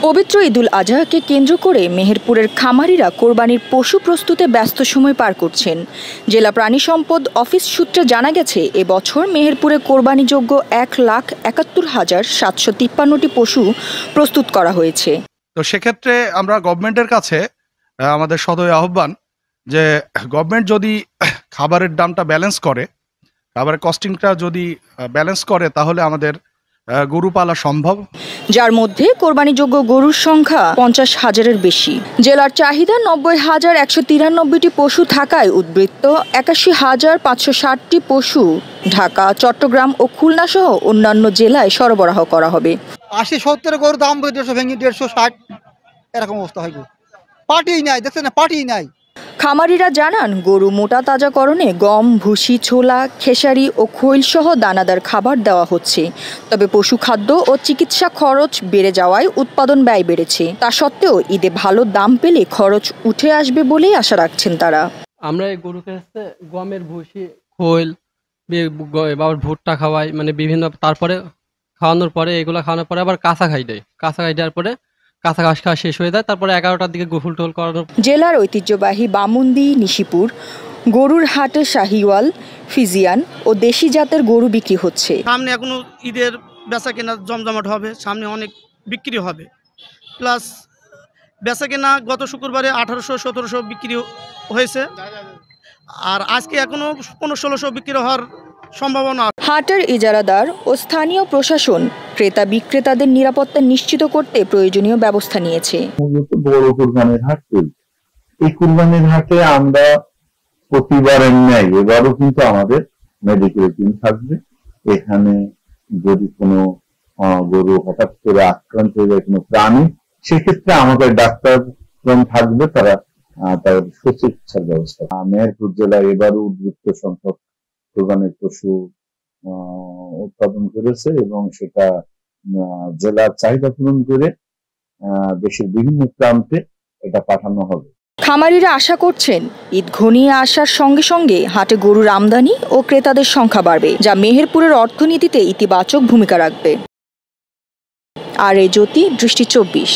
পবিত্র ঈদুল আজহাকে কেন্দ্র করে মেহেরপুরের খামারিরা কোরবানির পশু প্রস্তুতে ব্যস্ত সময় পার করছেন। জেলা প্রাণী সম্পদ অফিস সূত্রে জানা গেছে, এবছর মেহেরপুরে কোরবানিযোগ্য ১,৭১,৭৫৩টি পশু প্রস্তুত করা হয়েছে। তো সেক্ষেত্রে আমরা গভর্নমেন্টের কাছে আমাদের সদয় আহ্বান যে গভর্নমেন্ট যদি খাবারের দামটা ব্যালেন্স করে, খাবারের কস্টিংটা যদি ব্যালেন্স করে, তাহলে আমাদের গরু পালা সম্ভব, যার মধ্যে কোরবানিযোগ্য গরুর সংখ্যা ৫০,০০০-এর বেশি। জেলার চাহিদা ৯০,১৯৩টি পশু থাকায় উদ্বৃত্ত ৮১,৫৬০টি পশু ঢাকা, চট্টগ্রাম ও খুলনা সহ অন্যান্য জেলায় সরবরাহ করা হবে। ৮০-৭০ গরুর দাম ১৫০ ভেঙে ১৫৬০ এরকম অবস্থা হয়। পার্টি নাই, দেখছেন না, পার্টি নাই। খামারিরা জানান, গরু মোটা তাজাকরণে গম, ভুসি, ছোলা, খেসারি ও খৈল সহ দানাদার খাবার দেওয়া হচ্ছে। তবে পশু খাদ্য ও চিকিৎসা খরচ বেড়ে যাওয়ায় উৎপাদন ব্যয় বেড়েছে। তা সত্ত্বেও ঈদে ভালো দাম পেলে খরচ উঠে আসবে বলেই আশা রাখছেন তারা। আমরা এই গরুকে গমের ভুসি, খৈল, ভুট্টা খাওয়াই, মানে বিভিন্ন, তারপরে খাওয়ানোর পরে এগুলো খাওয়ানোর পরে আবার কাঁচা খাই দেয়। কাঁচা খাই দেওয়ার পরে কাঁচা ঘাস খাওয়া শেষ হয়ে যায়, তারপরে 11টার দিকে গোসল টোল করানোর। জেলার ঐতিহ্যবাহী বামুন্দি, নিশিপুর গরুর হাটে শাহিওয়াল, ফিজিয়ান ও দেশি জাতের গরু বিক্রি হচ্ছে। সামনে এখনো ঈদের বেচা কেনা জমজমাট হবে, সামনে অনেক বিক্রি হবে। প্লাস বেচা কেনা গত শুক্রবারে ১৮০০-১৭০০ বিক্রি হয়েছে, আর আজকে এখনো ১৫00-১৬00 বিক্রি হওয়ার সম্ভাবনা। হাটের ইজারাদার ও স্থানীয় প্রশাসন ক্রেতা বিক্রেতাদের নিরাপত্তা নিশ্চিত করতে প্রয়োজনীয় ব্যবস্থা নিয়েছে। বড় কুরবানির হাট চলছে। এই কুরবানির হাটে আমরা প্রতিবারের ন্যায় এবারও কিন্তু আমাদের মেডিকেল টিম থাকবে। এখানে যদি কোনো গরু হঠাৎ করে আক্রান্ত হয়ে যায়, কোনো প্রাণী, সেক্ষেত্রে আমাদের ডাক্তারগণ থাকবে, তারা তাদের সুচিকিৎসার ব্যবস্থা। মেহেরপুর জেলায় এবারও উদ্বৃত্ত সংখ্যক কোরবানির পশু উৎপাদন করেছে এবং সেটা জেলার চাহিদা পূরণ করে দেশের বিভিন্ন প্রান্তে এটা পাঠানো হবে। খামারিরা আশা করছেন, ঈদ ঘনিয়ে আসার সঙ্গে সঙ্গে হাটে গরুর আমদানি ও ক্রেতাদের সংখ্যা বাড়বে, যা মেহেরপুরের অর্থনীতিতে ইতিবাচক ভূমিকা রাখবে। আর এই জ্যোতি, দৃষ্টি ২৪।